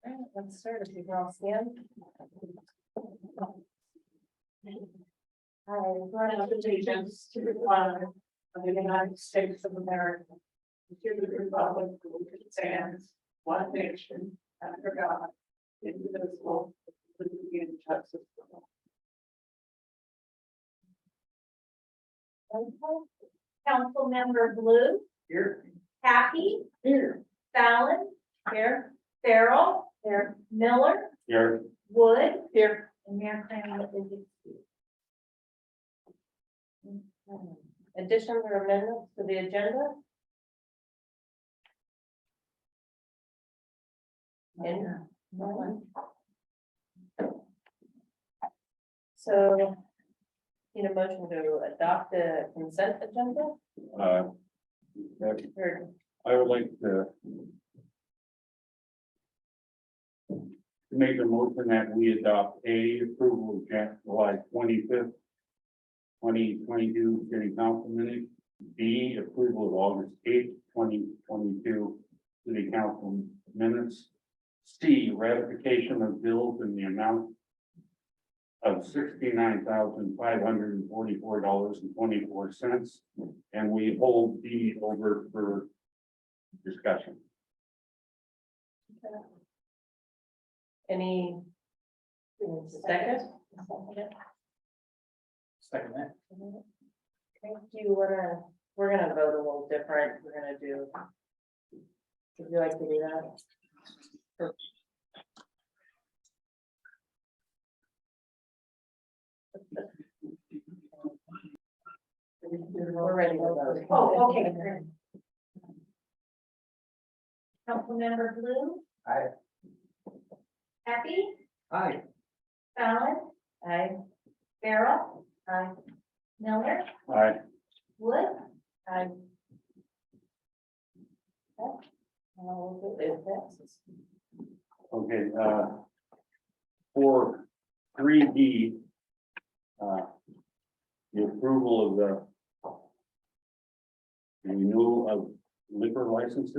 right, let's start if you can all stand. I pledge allegiance to the flag of the United States of America, to the republic for which it stands, one nation, under God, indivisible, with liberty and justice for all. Councilmember Blue, Here. Happy, Here. Fallon, Here. Farrell, Here. Miller, Here. Wood, Here. and Mayor Kramer is excused. Additions or amendments to the agenda? No one. So, need a motion to adopt the consent agenda? Or- I would like to make a motion that we adopt A, approval of July 25th, 2022 city council minutes. B, approval of August 8th, 2022 city council minutes. C, ratification of bills in the amount of $69,544.24, and we hold D over for discussion. Any second? Second that. Okay, do you wanna, we're gonna vote a little different, we're gonna do. Would you like to do that? We're ready to vote. Oh, okay. Councilmember Blue, Aye. Happy, Aye. Fallon, Aye. Farrell, Aye. Miller, Aye. Wood, Aye. Okay. It passes. Okay, for 3D, the approval of the renewal of liquor licenses.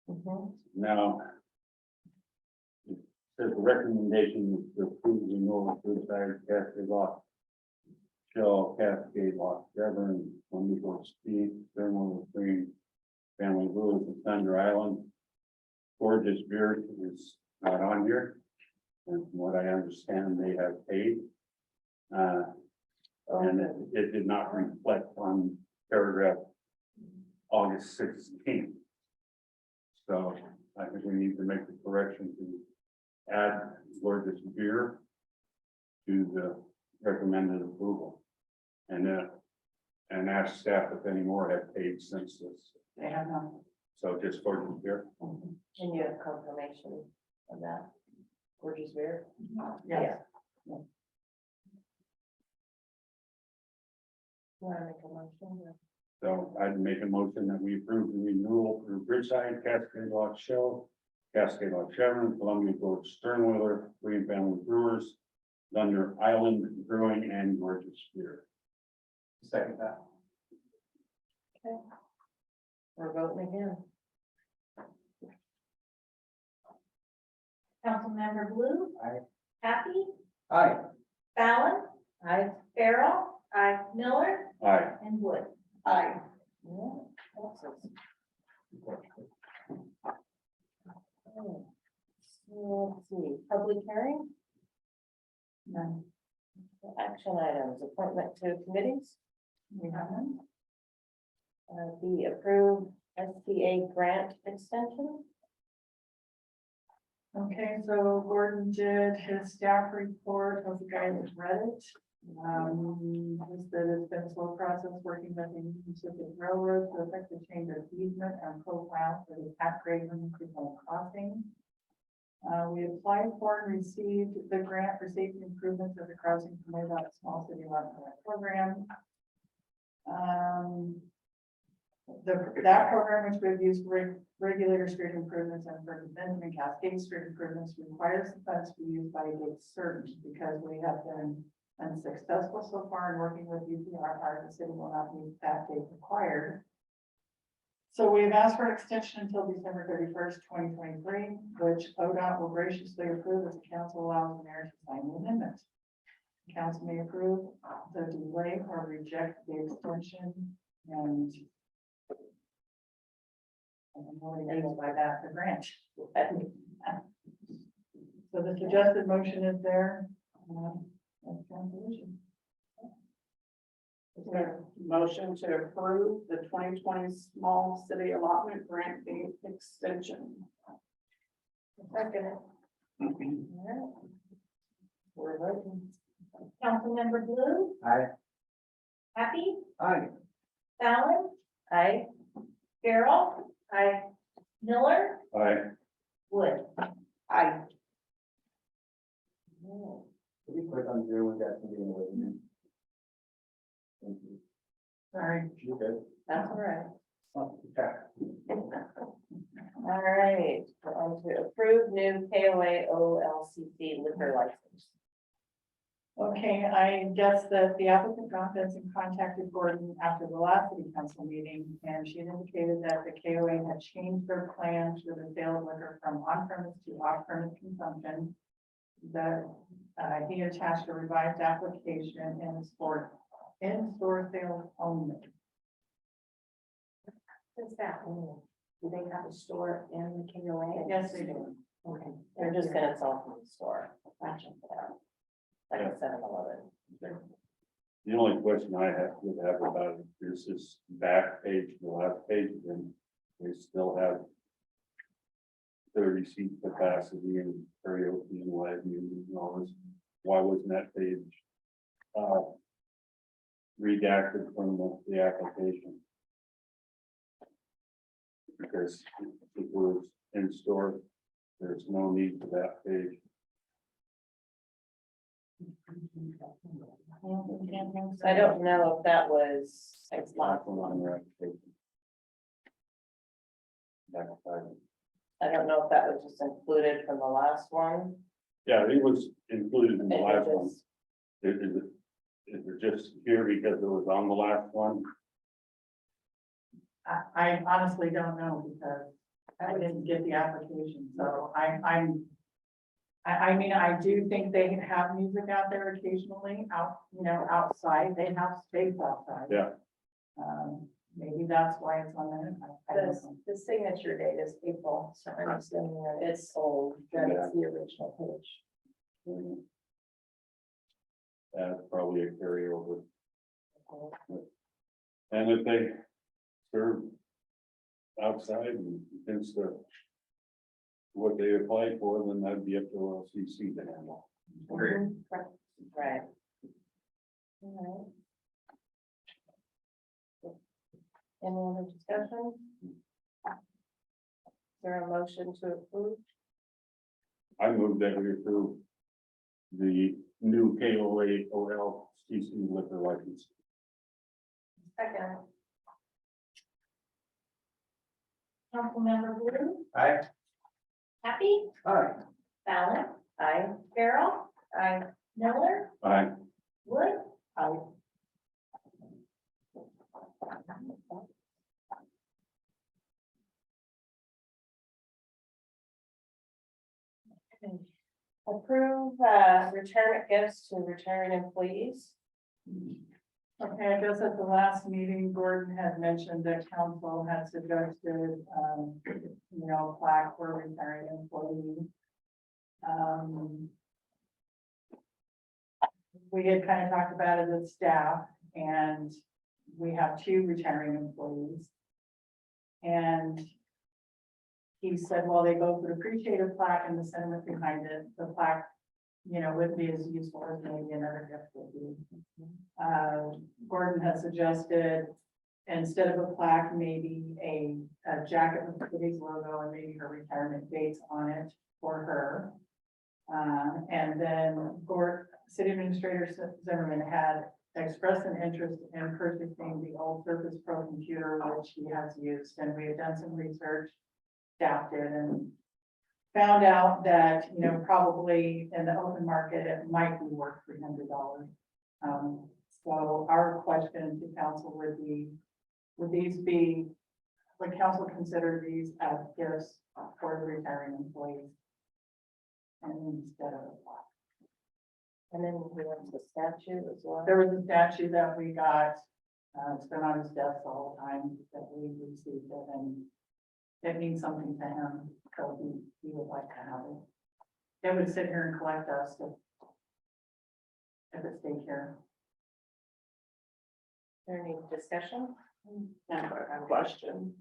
Mhm. Now, it says the recommendation is to approve the renewal of Woodside, Cascade Lock, Shell, Cascade Lock, Severn, Wonderful Speed, Thermal Stream, Family Lewis, and Thunder Island. Gorgeous Beer is not on here. And from what I understand, they have paid. And it did not reflect on paragraph August 16th. So I think we need to make the correction to add Gorgeous Beer to the recommended approval. And ask staff if any more have paid since this. They have not. So just Gorgeous Beer. And you have confirmation of that? Gorgeous beer? Yes. Yeah. Want to make a motion? So I'd make a motion that we approve the renewal for Bridgeside, Cascade Lock Shell, Cascade Lock Chevron, Columbia Boat Sternwheeler, Green Family Brewers, Thunder Island Brewing, and Gorgeous Beer. Second that. Okay. We're voting again. Councilmember Blue, Aye. Happy, Aye. Fallon, Aye. Farrell, Miller, Aye. and Wood. Aye. Yeah, passes. Okay. So let's see, public hearing? None. Action items, appointment to committees? We have none. The approved SBA grant extension? Okay, so Gordon did his staff report, hope you guys read it. He said it's been a slow process working with the Union Pacific Railroad to affect the change of easement and profile for the upgrade of the crossing. We applied for and received the grant for safety improvements of the crossing from that small city lot program. That program, which we've used for regulator street improvements and for Benjamin Cascade street improvements, requires the funds to be used by a date certain because we have been unsuccessful so far in working with UPR. The city will not meet that date required. So we've asked for an extension until December 31st, 2023, which ODOT will graciously approve if the council allows the mayor to sign the amendment. The council may approve the delay or reject the extension and what it means by that, the grant. So the suggested motion is there. That's council wishes. Is there a motion to approve the 2020 small city allotment grant fee extension? Second. We're voting. Councilmember Blue, Aye. Happy, Aye. Fallon. Aye. Farrell. Aye. Miller, Aye. Wood. Aye. Can we click on zero with that to begin with? Thank you. Sorry. You good? That's all right. Oh, okay. All right, we're on to approve new KOA OLCC liquor license. Okay, I guess that the applicant confidence and contacted Gordon after the last city council meeting, and she indicated that the KOA had changed their plans for the sale of liquor from on-premise to off-premise consumption. That he attached a revised application in-store sales only. What's that mean? Do they have a store in the KOA? Yes, they do. Okay, they're just gonna sell from the store. Gotcha. Like a 7-Eleven. The only question I would have about it is this back page, the last page, and they still have 30 seat capacity and karaoke and live music and all this. Why wasn't that page redacted from the application? Because if it was in store, there's no need for that page. I don't know if that was. It's not on their application. Backside. I don't know if that was just included from the last one. Yeah, it was included in the It last was one. just- Is it just here because it was on the last one? I honestly don't know because I didn't get the application, so I mean, I do think they have music out there occasionally, outside, they have space outside. Yeah. Maybe that's why it's on there. I don't know. The signature date is April, so I'm assuming that it's old, that it's the original page. That's probably a carryover. And if they serve outside and against what they applied for, then that'd be up to LCC to handle. Great. Right. All right. Any other discussion? Is there a motion to approve? I move that we approve the new KOA OLCC liquor license. Second. Councilmember Blue, Aye. Happy, Aye. Fallon. Aye. Farrell. Aye. Miller, Aye. Wood. I, Approve, retirement gifts to retiring employees. okay, I guess at the last meeting, Gordon had mentioned that council had suggested, a plaque for retiring employees. We had kind of talked about it as staff, and we have 2 retiring employees. And he said, well, they both would appreciate a plaque and the sentiment behind it. The plaque, would be as useful as maybe another gift would be. Gordon has suggested, instead of a plaque, maybe a jacket with the city's logo and maybe her retirement dates on it for her. And then City Administrator Zimmerman had expressed an interest in purchasing the old Surface Pro computer, which he has used, and we have done some research, staffed it, and found out that, probably in the open market, it might be worth $300. So our question to council would be, would these be the council considered these as gifts for the retiring employees. And instead of a plaque. And then we went to the statue as well. There was a statue that we got, it's been on his desk the whole time that we received it, and it means something to him, so he would like to have it. It would sit here and collect us if it stayed here. Is there any discussion? A question.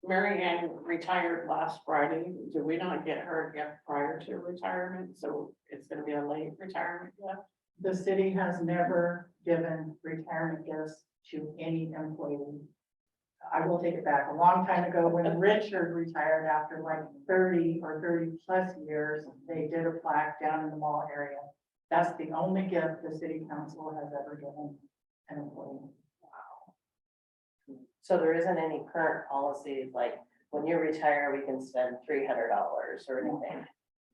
Mary Ann retired last Friday. Did we not get her a gift prior to retirement? So it's gonna be a late retirement gift? The city has never given retirement gifts to any employee. I will take it back. A long time ago, when Richard retired after like 30 or 30 plus years, they did a plaque down in the mall area. That's the only gift the city council has ever given an employee. So there isn't any current policies, like when you retire, we can spend $300 or anything.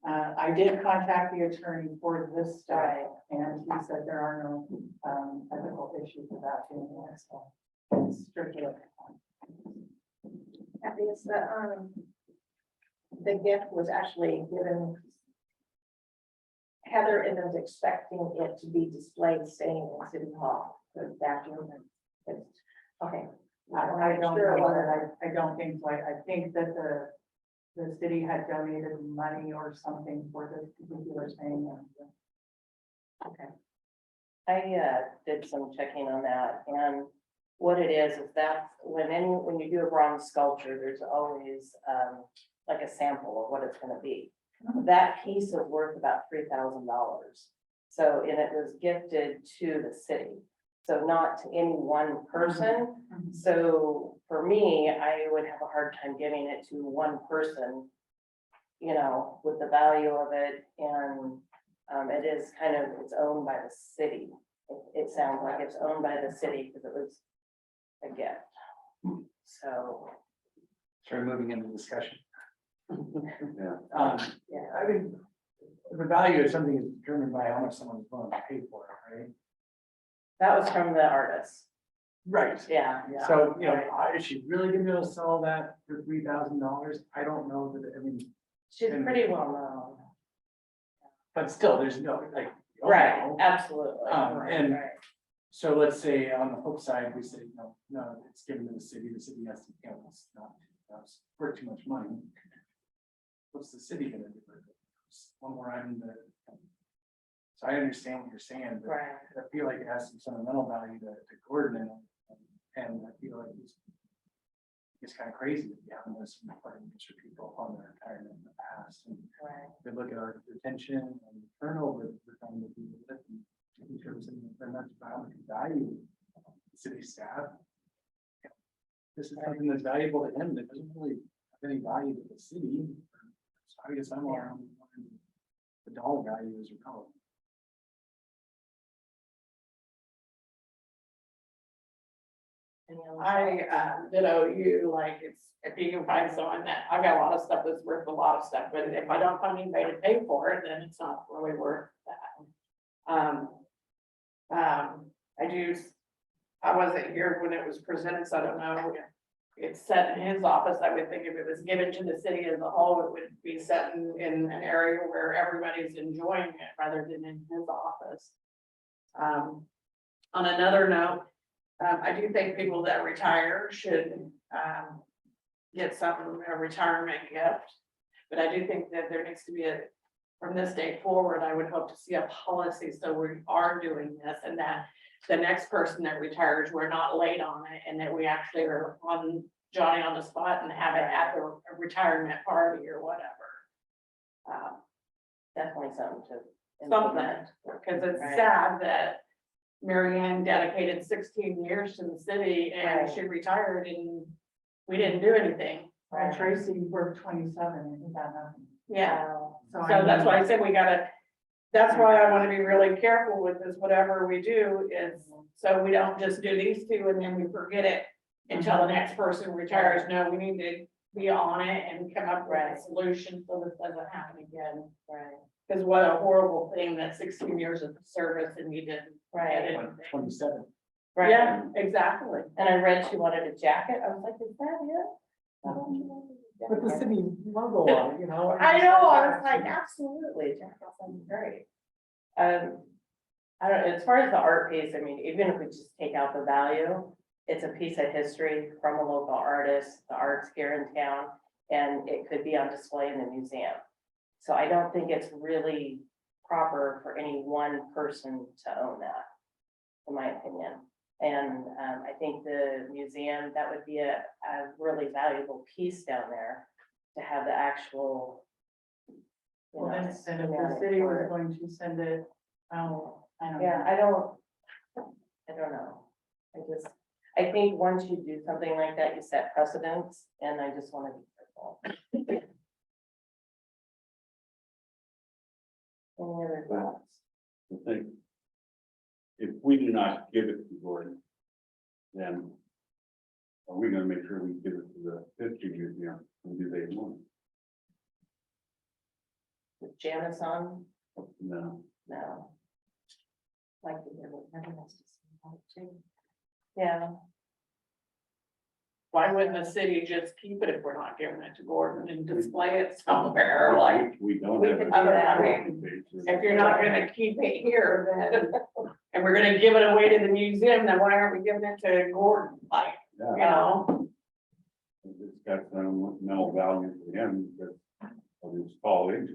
I did contact the attorney for this stuff, Right. and he said there are no ethical issues with that anymore, so it's strictly. That means the gift was actually given. Heather isn't expecting it to be displayed staying in City Hall, the bathroom. Okay. I don't know, I don't think so. I think that the city had donated money or something for this particular thing. Okay. I did some checking on that, and what it is that when you do a bronze sculpture, there's always like a sample of what it's gonna be. That piece is worth about $3,000. So, and it was gifted to the city, so not to any one person. So for me, I would have a hard time giving it to one person, you know, with the value of it, and it is kind of, it's owned by the city. It sounds like it's owned by the city because it was a gift. So, Start moving into discussion. Yeah. yeah, I mean, the value of something is determined by how much someone's willing to pay for it, right? that was from the artist. Right. Yeah. So, you know, is she really gonna be able to sell that for $3,000? I don't know that, I mean, She's pretty well known. but still, there's no, like. you don't Right, know. absolutely. And- Right. So let's say on the flip side, we say, no, it's given to the city has to, you know, it's not, it's worth too much money. What's the city gonna do with it? It's one more item that. So I understand what you're saying, but Right. I feel like it has some sentimental value to Gordon, and I feel like it's kind of crazy that we haven't done some important for people upon their retirement in the past. And Right. we look at our retention and turnover, we're trying to do with it, and in terms of, and that's how much value city staff. This is something that's valuable to him that doesn't really have any value to the city. So I guess I'm on the dollar value is relevant. Any other I, you, like, if you can find someone that, I've got a lot of stuff that's worth a lot of stuff, but if I don't find anybody to pay for it, then it's not really worth that. I wasn't here when it was presented, so I don't know. It's set in his office. I would think if it was given to the city as a whole, it would be set in an area where everybody's enjoying it rather than in his office. On another note, I do think people that retire should get a retirement gift. But I do think that there needs to be from this day forward, I would hope to see a policy, so we are doing this, and that the next person that retires, we're not late on it, and that we actually are on Johnny on the spot and have it at the retirement party or whatever. Definitely something to Something, implement. because it's Right. sad that Mary Ann dedicated 16 years to the city and Right. she retired and we didn't do anything. Well, Tracy worked 27 and he got nothing. Yeah, Wow. So so that's why I said we gotta, that's why I wanna be really careful with this, whatever we do is, so we don't just do these two and then we forget it until the next person retires. No, we need to be on it and come up with a solution so this doesn't happen again. Right. Cause what a horrible thing, that 16 years of service and you didn't get Right. anything. 27. Right. Yeah, exactly. And I read she wanted a jacket. I was like, is that it? With the city logo on it, you know. I know, I was like, absolutely, Jack, that sounds great. I don't, as far as the art piece, I mean, even if we just take out the value, it's a piece of history from a local artist, the art's here in town, and it could be on display in the museum. So I don't think it's really proper for any one person to own that, in my opinion. And I think the museum, that would be a really valuable piece down there to have the actual. you Well, know, then, and if the schematic city for was it. going to send it, I don't Yeah, know. I don't know. I think once you do something like that, you set precedents, and I just want to be careful. Any other thoughts? I think if we do not give it to Gordon, then are we gonna make sure we give it to the history museum and do they want With Janice on? it? No, No. Like to hear what everyone has to say about it too. Yeah, Why wouldn't the city just keep it if we're not giving it to Gordon and display it somewhere, like, we don't we have. could a- do that. if you're not gonna keep it here, then. And we're gonna give it away to the museum, then why aren't we giving it to Gordon, like, you Yeah, know? it's got some mental value to him, because of his college.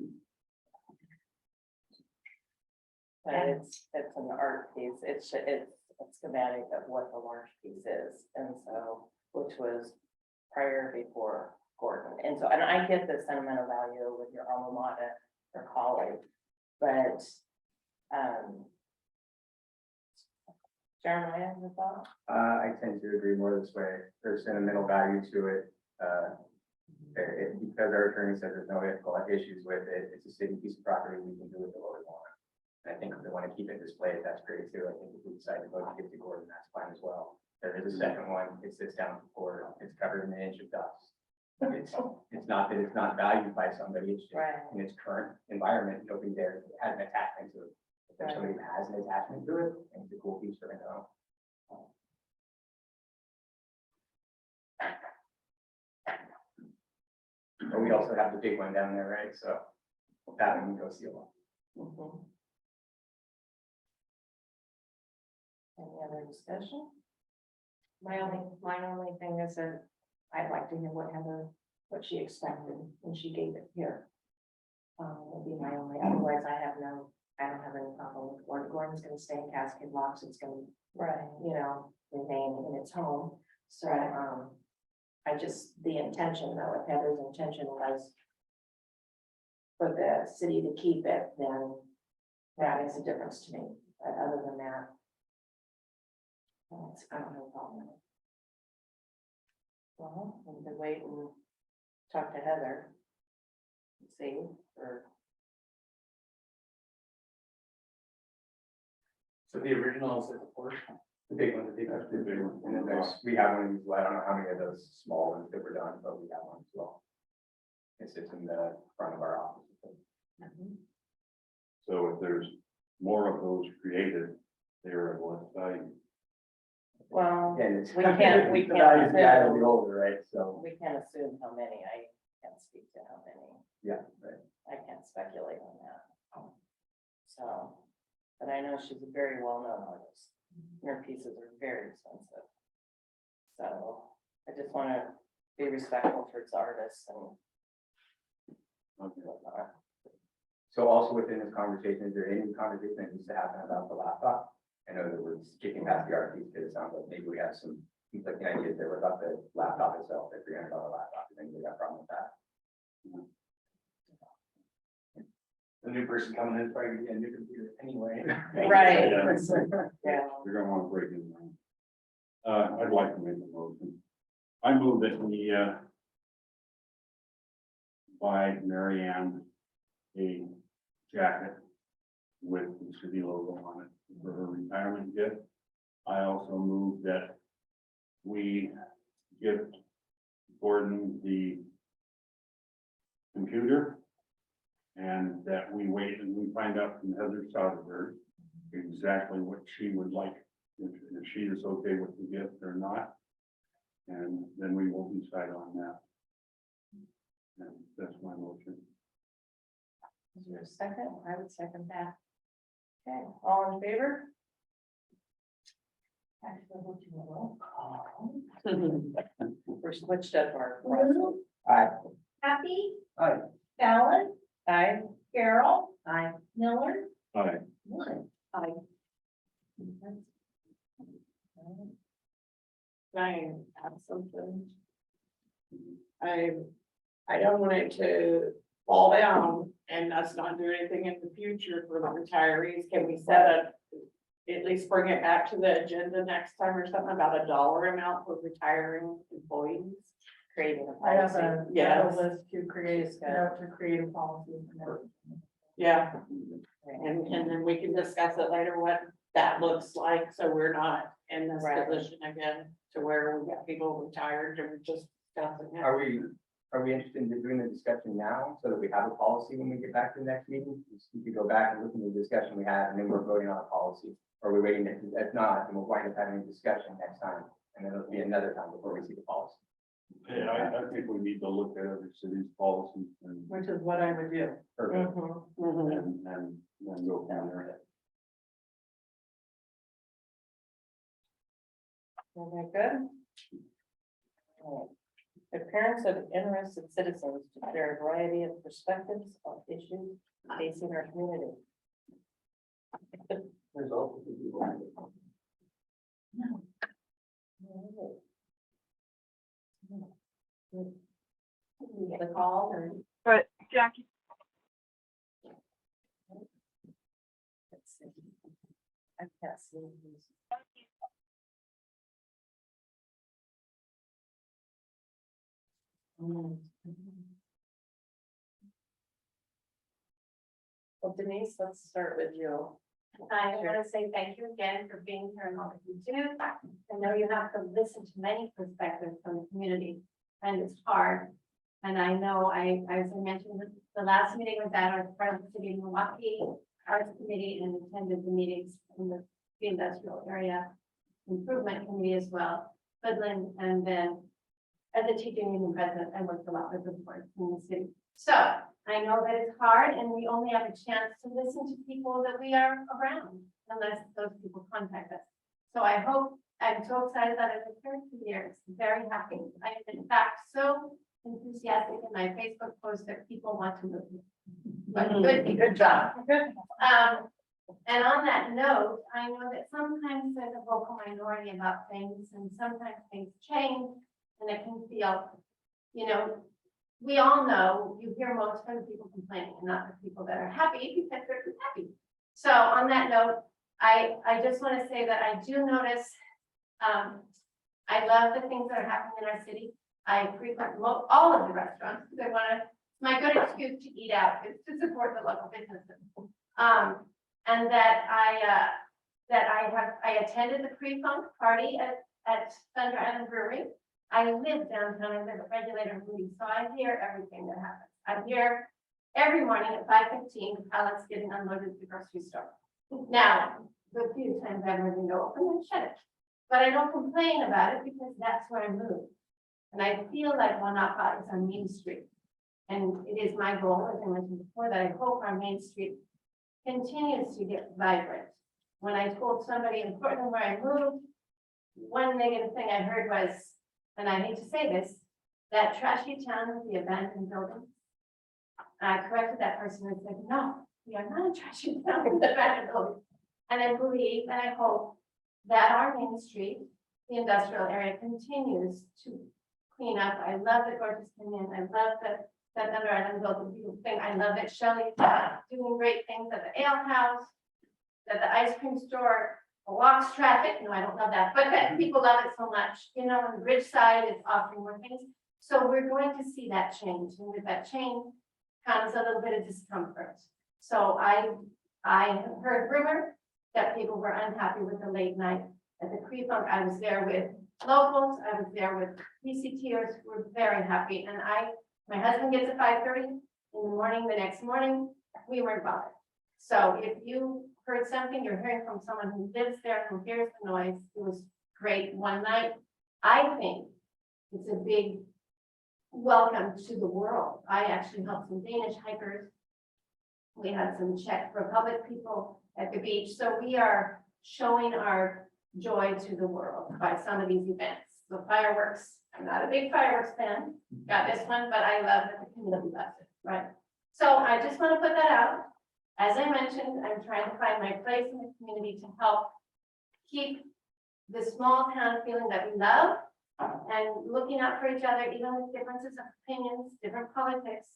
but it's an art piece. It's a schematic of what the large piece is, and so, which was prior before Gordon. And so, and I get the sentimental value with your alma mater or college, but, Jeremiah, your thought? I tend to agree more this way. There's sentimental value to it. Because our attorney says there's no ethical issues with it, it's a city piece of property, we can do with it what we want. And I think if they want to keep it displayed, that's great too. I think if we decide to vote to give it to Gordon, that's fine as well. There is a second one, it sits down before, it's covered in an inch of dust. It's not that it's not valued by somebody, it's just Right. in its current environment, nobody there has an attachment to it. If there's somebody that has an attachment to it, and it's a cool piece for them to own. But we also have the big one down there, right? So that one we go see a lot. Mhm. Any other discussion? My only thing is that I'd like to hear what she expected when she gave it here. Would be my only, otherwise I don't have any problem with Gordon. Gordon's gonna stay in Cascade Locks, it's gonna, Right. remain in its home. So, the intention, though, if Heather's intention was for the city to keep it, then that makes a difference to me. But other than that, I don't have a problem with it. Well, we could wait and talk to Heather. And see, or, So the original is at the portion. The big one, That's the big one. And then we have one of these, I don't know how many of those small ones that were done, but we have one as well. It sits in the front of our office. So if there's more of those created, they're of less value. well, And it's. We can't- we the can't value's gotta assume. be older, right? So, we can't assume how many, I can't speak to how many, yeah, right. I can't speculate on that. So, but I know she's a very well-known artist, her pieces are very expensive. So, I just wanna be respectful towards artists and Okay. whatnot. So also within this conversation, is there any conversation that needs to happen about the laptop? I know that we're skipping past the art piece, because it sounds like maybe we have some conflicting ideas there about the laptop itself, the $300 laptop, and then we got a problem with that. The new person coming in is probably gonna be a new computer anyway. Right. Yeah. Yeah, You're gonna wanna break it down. I'd like to make a motion. I move that we, buy Mary Ann a jacket with the city logo on it for her retirement gift. I also move that we give Gordon the computer, and that we wait and we find out from Heather Soderberg exactly what she would like, if she is okay with the gift or not. And then we will decide on that. And that's my motion. Is there a second? I would second that. Okay, all in favor? Actually, we'll do a roll call. We're switched up our. Aye. Happy, Aye. Fallon, Aye. Carol, Aye. Miller, Aye. One. Aye. I have something. I don't want it to fall down and us not do anything in the future for the retirees. Can we set a, at least bring it back to the agenda next time or something about a dollar amount for retiring employees? Creating a I have policy. a, Yes. list to create, to create a policy. Yeah, and then we can discuss it later, what that looks like, so we're not in this Right. position again, to where we got people retired and we're just discussing it. Are we interested in doing the discussion now so that we have a policy when we get back to the next meeting? We could go back and listen to the discussion we had and then we're voting on a policy. Or we're waiting, if not, then we'll wind up having a discussion next time. And then it'll be another time before we see the policy. Yeah, I think we need to look at every city's policies and, Which is what I would do. Perfect. Mhm. and then go from there. Okay, good. All right. Appearance of interested citizens to share a variety of perspectives on issues facing our community. The call or? But Jackie, Let's see. I can't see these. Well, Denise, let's start with you. I want to say thank you again for being here and all that you do. I know you have to listen to many perspectives from the community, and it's hard. And I know as I mentioned, the last meeting was at our part of the city of Milwaukee Arts Committee and attended the meetings in the industrial area improvement committee as well, Woodland, and then as a teaching union president, I worked a lot with the board in the city. So I know that it's hard and we only have a chance to listen to people that we are around unless those people contact us. So I hope, I'm so excited that I've been here 2 years, very happy. I am in fact so enthusiastic in my Facebook post that people want to move. But good job. And on that note, I know that sometimes there's a vocal minority about things and sometimes things change and it can feel, you know, we all know, you hear most of the people complaining and not the people that are happy because they're too happy. So on that note, I just want to say that I do notice, I love the things that are happening in our city. I frequent all of the restaurants because I want to, my good excuse to eat out is to support the local businesses. And that I attended the pre-funk party at Thunder Island Brewery. I live downtown, I live at Regulator Movie, so I hear everything that happens. I hear every morning at 5:15, the pallets getting unloaded at the grocery store. Now, the few times I've ever window open, I shut it. But I don't complain about it because that's where I move. And I feel like Wanapa is on Main Street. And it is my goal, as I mentioned before, that I hope our Main Street continues to get vibrant. When I told somebody in Portland where I moved, one negative thing I heard was, and I hate to say this, that trashy town with the abandoned buildings. I corrected that person and said, no, we are not a trashy town with abandoned buildings. And I believe and I hope that our Main Street, the industrial area, continues to clean up. I love that Gorgeous came in. I love that Thunder Island built a beautiful thing. I love that Shelley's doing great things at the ale house, that the ice cream store walks traffic. No, I don't love that, but that people love it so much. You know, on the bridge side, it's offering more things. So we're going to see that change. And with that change comes a little bit of discomfort. So I have heard rumor that people were unhappy with the late night at the pre-funk. I was there with locals. I was there with PCTers who were very happy. And my husband gets at 5:30 in the morning, the next morning, we weren't bothered. So if you heard something, you're hearing from someone who lives there, who hears the noise, it was great one night. I think it's a big welcome to the world. I actually helped some Danish hikers. We had some Czech Republic people at the beach. So we are showing our joy to the world by some of these events. The fireworks, I'm not a big fireworks fan, got this one, but I love that the community loves it, right? So I just want to put that out. As I mentioned, I'm trying to find my place in the community to help keep the small town feeling that we love and looking out for each other, even with differences of opinions, different politics,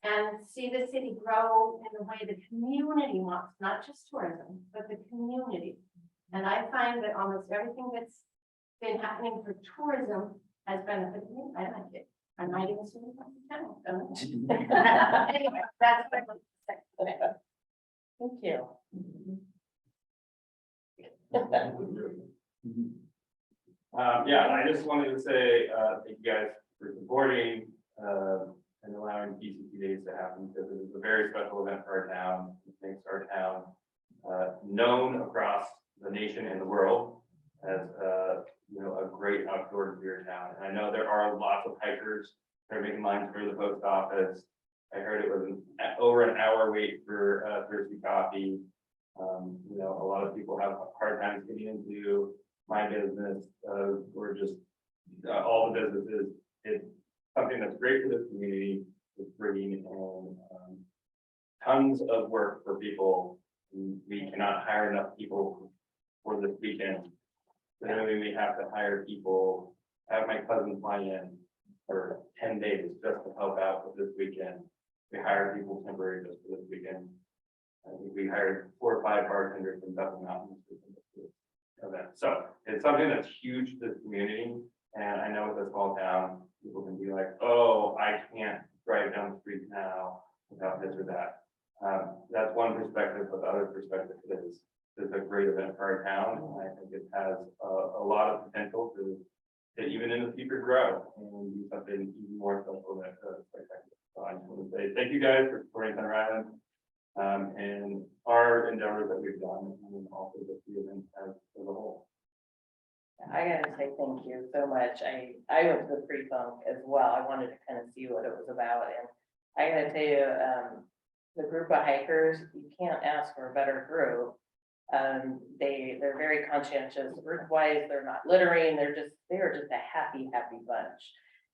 and see the city grow in the way the community wants, not just tourism, but the community. And I find that almost everything that's been happening for tourism has benefited me. I like it. I might even see it from the town. So anyway, that's what I want to say. Thank you. Yeah, I just wanted to say, thank you guys for supporting, and allowing PCT days to happen, because it is a very special event for our town. It makes our town, known across the nation and the world as, a great outdoor beer town. And I know there are lots of hikers that are making lines for the post office. I heard it was over an hour wait for, thirsty coffee. A lot of people have hard times getting into my business, or just all the businesses. It's something that's great for the community. It's bringing in tons of work for people. We cannot hire enough people for this weekend. Literally, we have to hire people, have my cousin fly in for 10 days just to help out with this weekend. We hire people temporary just for this weekend. I think we hired 4 or 5 bartenders from Dublin Mountains for this event. So it's something that's huge to the community. And I know with a small town, people can be like, oh, I can't drive down the street now without this or that. That's one perspective, but the other perspective is it's a great event for our town. And I think it has a lot of potential to even in the future grow and do something even more special than spectacular. So I just want to say thank you guys for supporting Thunder Island. And our endeavors that we've done, and also the event as a whole. I gotta say thank you so much. I went to the pre-funk as well. I wanted to kind of see what it was about, and I gotta tell you, the group of hikers, you can't ask for a better group. They're very conscientious. Group-wise, they're not littering. They're just a happy bunch.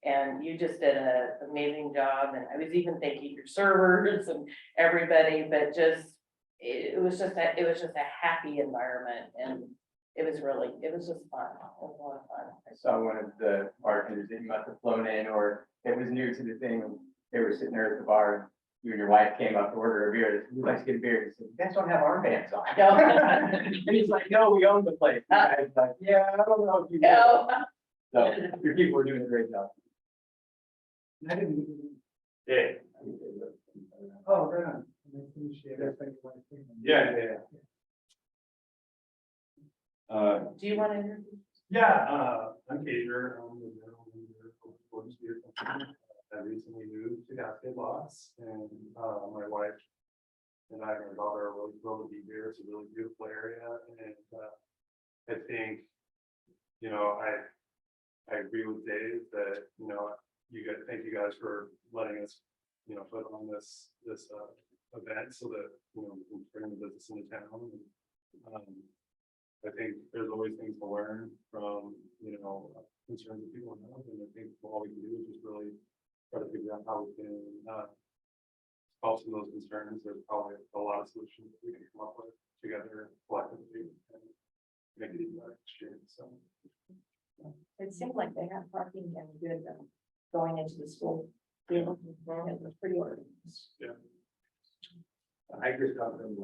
And you just did an amazing job. And I was even thanking your servers and everybody, but it was just a happy environment. And it was just fun. It was a lot of fun. I saw one of the bartenders that you must have flown in, or it was new to the thing. And they were sitting there at the bar. You and your wife came up to order a beer. We'd like to get a beer. He said, you guys don't have armbands on. No. And he's like, no, we own the place. The guy's like, yeah, I don't know if you do. No. So your people were doing a great job. I didn't. Yeah. Oh, right on. Appreciate it. Thank you. Yeah. Do you want to introduce? Yeah, I'm Cager. I'm the general manager of Gordon's Beer Company. I recently moved to Cascade Lots, and my wife and I and our daughter are really thrilled to be here. It's a really beautiful area, and I think, I agree with Dave that, thank you guys for letting us, put on this event so that, we can bring the business into town. And, I think there's always things to learn from, concerns that people have, and I think all we can do is just really try to figure out how we can solve some of those concerns. There's probably a lot of solutions that we can come up with together collectively and make it even better experience. So It seemed like they had parking and good going into the school. It was pretty organized. yeah. The hikers come from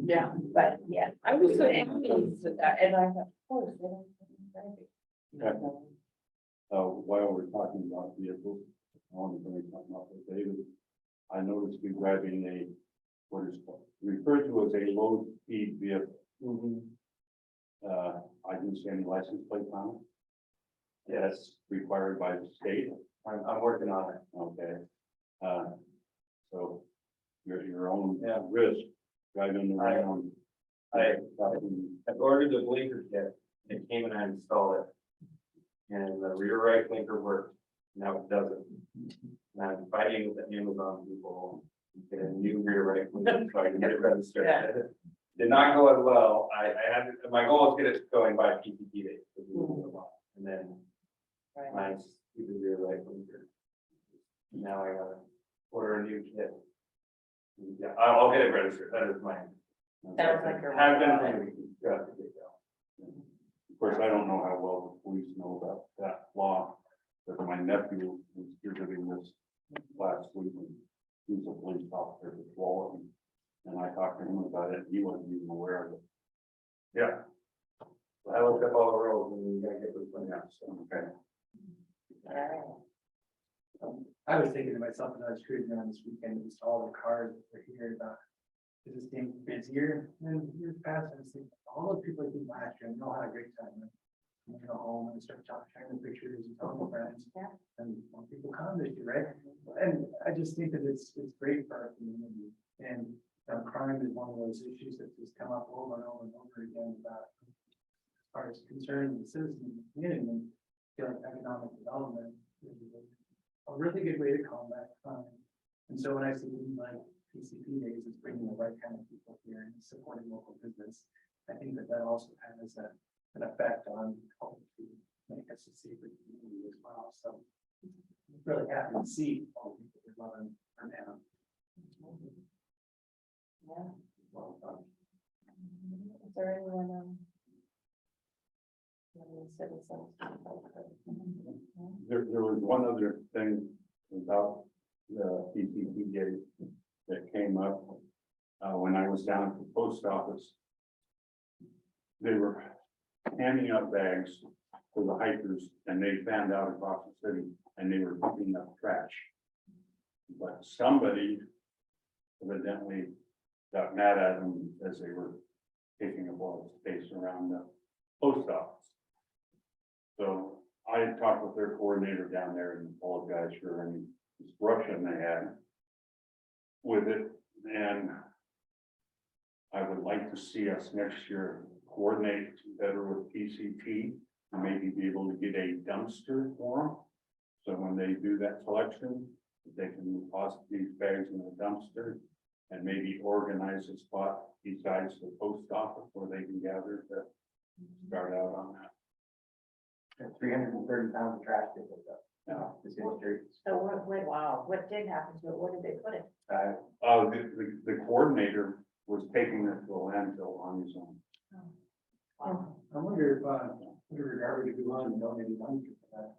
Yeah, but yeah, I was so amazed at that, and I thought, of course, they don't. While we're talking about vehicles, I want to bring something up with David. I noticed you driving what is referred to as a low speed vehicle. I didn't see any license plate on it. Yes, required by the state. I'm working on it. Okay. So you're at your own risk driving around. I ordered the blinker kit, and it came and I installed it. And the rear right blinker worked, Now it doesn't. And I'm fighting with the Amazon people, to get a new rear rifle, so I can get it registered. Yeah. Did not go as well. I had, my goal is to get it going by PPP day. And then Right. my stupid rear rifle. Now I gotta order a new kit. Yeah, I'll get it registered. That is my. Sounds like you're- Have been for weeks. Got to get going. Of course, I don't know how well the police know about that law, but my nephew was visiting this last week, and he's a police officer with Wallet. And I talked to him about it, he wasn't even aware of it. Yeah. So I looked up all the rules and you gotta get this one out, so. Okay. All right. I was thinking to myself as I was cruising around this weekend, just all the cars that were here, is this getting busier than years past? I was thinking, all the people I did last year, they all had a great time. You go home and start sharing pictures and telling their friends. Yeah. And more people come this year, right? And I just think that it's great for our community. And crime is one of those issues that just come up over and over and over again about as far as concerning the citizens of the community and feel like economic development is a really good way to combat crime. And so when I see things like PCP days, it's bringing the right kind of people here and supporting local business. I think that also has an effect on helping to make us a safer community as well. So I'm really happy to see all the people that love our town. Yeah. Well done. Is there anyone, any citizens? There was one other thing about the PPP day that came up, when I was down at the post office. They were handing out bags for the hikers, and they found out across the city, and they were picking up trash. But somebody evidently got mad at them as they were taking up all the space around the post office. So I had talked with their coordinator down there and apologized for any disruption they had with it, and I would like to see us next year coordinate better with PCT and maybe be able to get a dumpster for them. So when they do that collection, they can deposit these bags in the dumpster and maybe organize a spot besides the post office where they can gather to start out on that. 330 pounds of trash they picked up. Now, It's in the streets. So wow, what did happen to it? What did they put it? the coordinator was taking it to a landfill on his own. Wow. I wonder if, garbage would go on and donate a dumpster for that.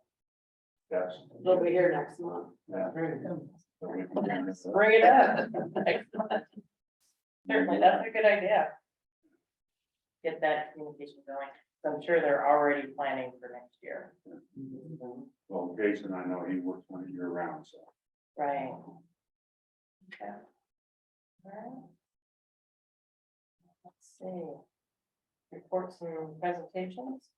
That's. They'll be here next month. Yeah. Bring it up. Certainly, that's a good idea. Get that communication going. So I'm sure they're already planning for next year. Well, Jason, I know he works on it year round, so. Right. Okay. All right. Let's see. Reports and presentations,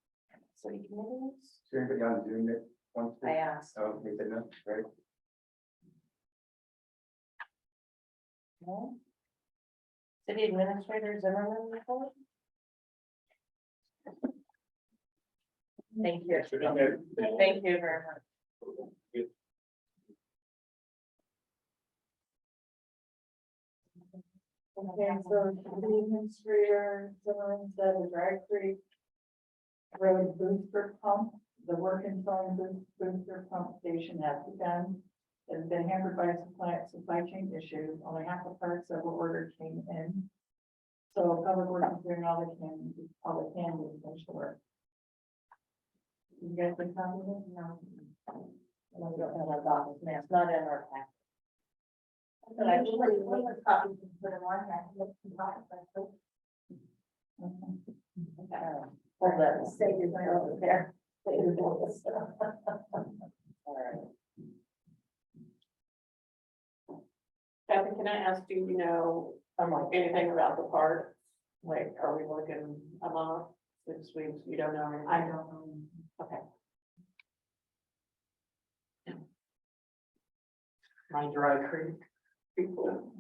city committees. Is there anybody on Zoom that wants to? I asked. Oh, they said no, right? No. City Administrator Zimmerman report. Thank you. Thank you very much. Okay, so the administrator, someone said the Drag Creek Road booster pump, the work installing booster pump station has begun. It's been hampered by supply chain issues, only half the parts that were ordered came in. So Public Works is doing all they can to finish the work. You guys been talking about it? No. We don't have our office man, it's not in our pack. So I usually leave a copy to put in one hand, look some copies, like, Hold that. save your money over there. All right. Kathy, can I ask, do you know, anything about the park? Like, are we looking a month, 6 weeks? You don't know anything? I don't know. Okay. My Dry Creek people.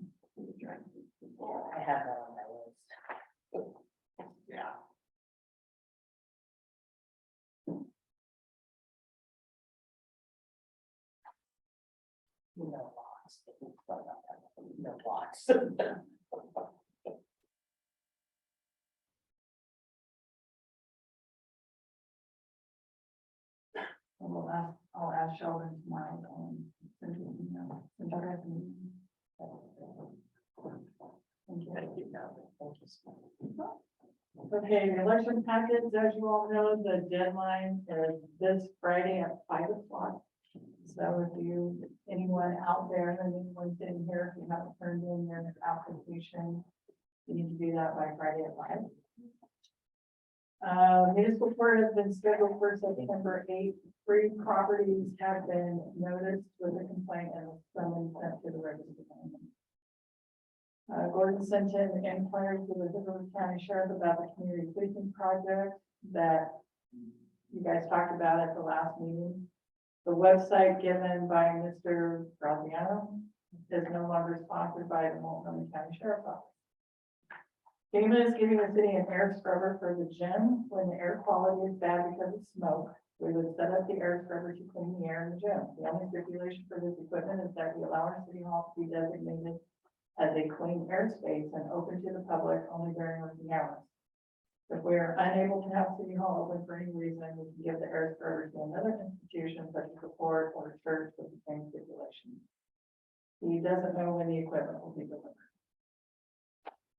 I have that on my list. Yeah. No lots. No lots. I'll ask Sheldon tomorrow. Send you an email. Send you guys an email. Thank you. Thank you so much. Okay, the election packets, as you all know, the deadline is this Friday at 5 o'clock. So if you, anyone out there, and anyone sitting here, if you haven't turned in your application, you need to do that by Friday at 5. Municipal court has been scheduled for September 8th. 3 properties have been noticed with a complaint and someone sent to the register. Gordon sent in inquiries to the Hoover County Sheriff about the community policing project that you guys talked about at the last meeting. The website given by Mr. Graziano is no longer sponsored by the Multnomah County Sheriff's Office. FEMA is giving the city an air scrubber for the gym when the air quality is bad because of smoke. We would set up the air scrubber to clean the air in the gym. The only stipulation for this equipment is that we allow our city hall to be designated as a clean airspace and open to the public only during working hours. If we are unable to have city hall open for any reason, we can give the air scrubber to another institution such as a port or a church with the same stipulation. He doesn't know when the equipment will be delivered.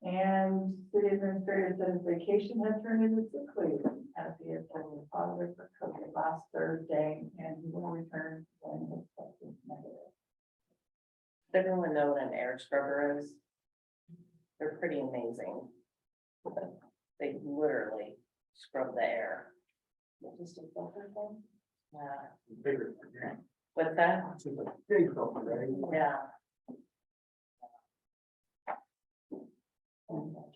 And city administrator said his vacation had turned into sick leave as he has tested positive for COVID last Thursday, and he will return when his test is negative. Does everyone know what an air scrubber is? They're pretty amazing. They literally scrub the air. Just a filter thing? Yeah. Bigger. What's that? It's a big filter, right? Yeah.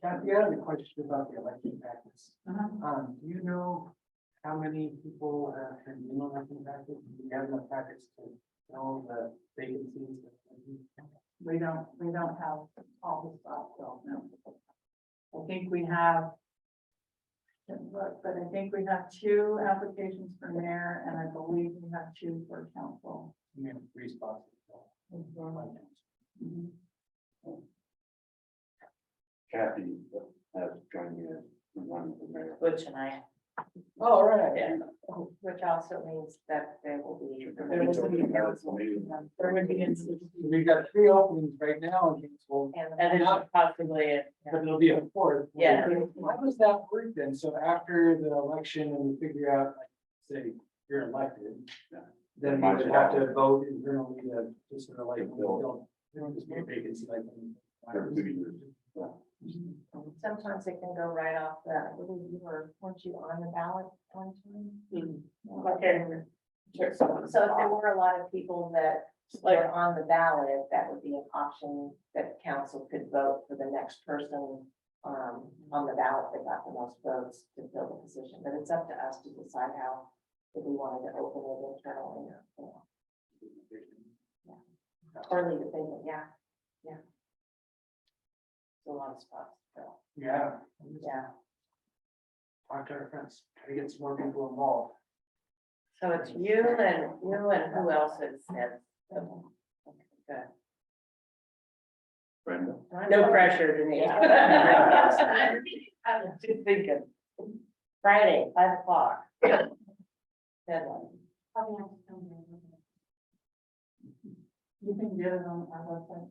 Kathy, I have a question about the election packets. Uh-huh. Do you know how many people have turned in election packets? Do you have enough packets to know the vacancies? We don't have all the stuff, so no. I think we have. Look, but I think we have 2 applications for mayor, and I believe we have 2 for council. We have 3 spots. Mhm. Kathy has joined me as running for mayor. Butch and I. Oh, right. Yeah. Which also means that there will be. There will be a council. There would be. We've got 3 openings right now in Kingsville, And then possibly, but there'll be a 4th. Yeah. How does that work then? So after the election and we figure out, like, say, you're elected, then we would have to vote internally to just sort of like, don't just be a vacancy like. Sometimes it can go right off the, I believe weren't you on the ballot one time? okay. Sure. So if there were a lot of people that were on the ballot, that would be an option that council could vote for the next person on the ballot that got the most votes to fill the position, but it's up to us to decide how, if we wanted to open it internally or, or leave it vacant, yeah. A lot of spots, so, Yeah. yeah. Talk to our friends, try to get some more people involved. So it's you and who else has said? Good. Brenda. No pressure, Denise. I'm just thinking. Friday, 5 o'clock. Deadline. You can get it on our website.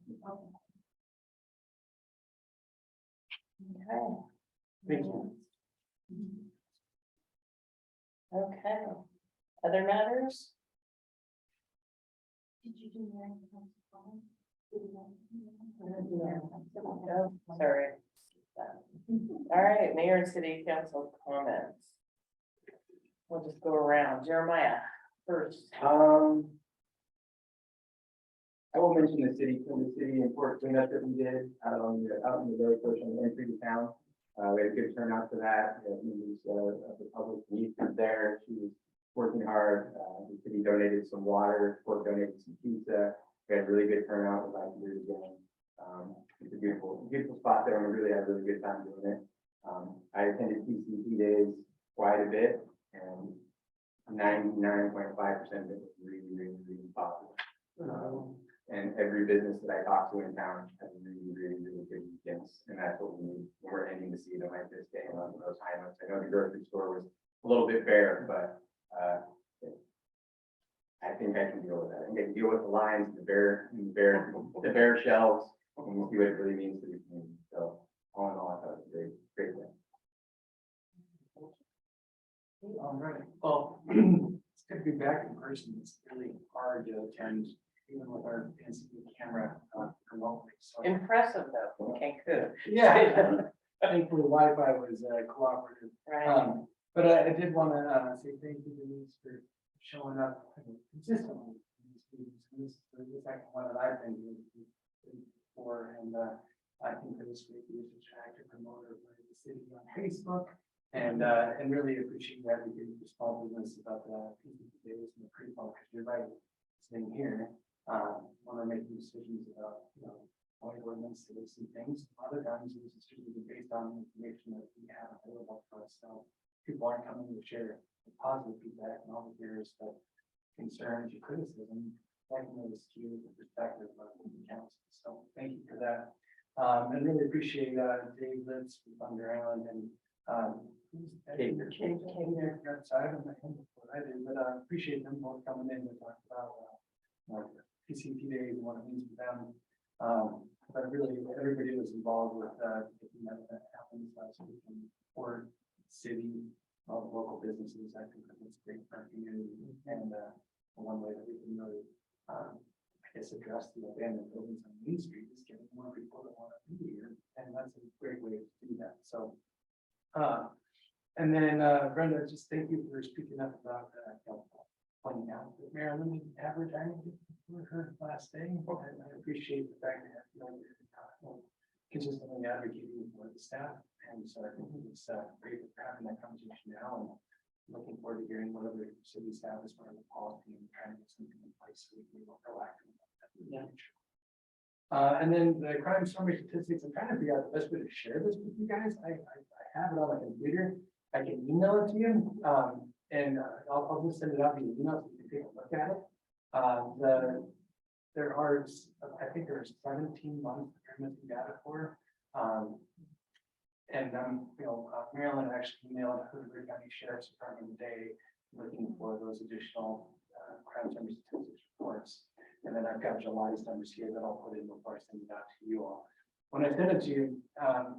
Okay. Thank you. Okay. Other matters? Did you do that? No, sorry. All right, mayor and city council comments. We'll just go around. Jeremiah first. I will mention the city import cleanup that we did out in the very first on the entry to town. We had a good turnout for that. The public need was there. She was working hard. The city donated some water, Port donated some pizza. We had a really good turnout. We'd like to do it again. It's a beautiful spot there, and we really had a really good time doing it. I attended PCP days quite a bit, and 99.5% of it was really, really, really popular. And every business that I talk to in town has really good weekends, and that's what we need. We're ending the season like this day on those high notes. I know the grocery store was a little bit bare, but, I think I can deal with that. I think I can deal with the lines, the bare shelves, and we'll see what it really means to the community. So all in all, I thought it was a great thing. All right, well, it's good to be back in person. It's really hard to attend, even with our fancy camera remotely. So, Impressive though, okay, good. yeah, thankfully Wi-Fi was cooperative. Right. But I did want to say thank you, Denise, for showing up consistently in these meetings. And this is the second one that I've been here before, and I think it was great to attract a promoter by the city on Facebook. And really appreciate that we did the small business about the PCP days and the pre-fund, because you're right, sitting here, when we're making decisions about, only ordinance to some things, other times it's just based on information that we have available for us. So people aren't coming to share positive feedback and all the fears, but concerns, your criticism, that can really skew the perspective of the council. So thank you for that. And really appreciate Dave Litz from Thunder Island and came there outside of my home before I did, but appreciate them both coming in to talk about PCP days and what it means for them. But really, everybody was involved with making that happen last week for city, local businesses. I think that's great for our community, and one way that we can really, I guess, address the abandoned buildings on Main Street is getting more people that want to be here, and that's a great way to do that. So. And then Brenda, just thank you for speaking up about pointing out that Marilyn didn't have retirement for her last day. And I appreciate the fact that you're consistently advocating for the staff. And so I think it's great that we're having that conversation now, and looking forward to hearing what other city staff is part of the policy and trying to get something in place so we can be more proactive. And then the crime summary statistics, I'm trying to figure out the best way to share this with you guys. I have it on my computer. I can email it to you, and I'll just send it out via email so you can take a look at it. There are, I think there's 17 months that we're missing data for. And Maryland actually emailed the County Sheriff's Department today looking for those additional crime summary statistics reports. And then I've got July's numbers here that I'll put in before I send it out to you all. When I send it to you,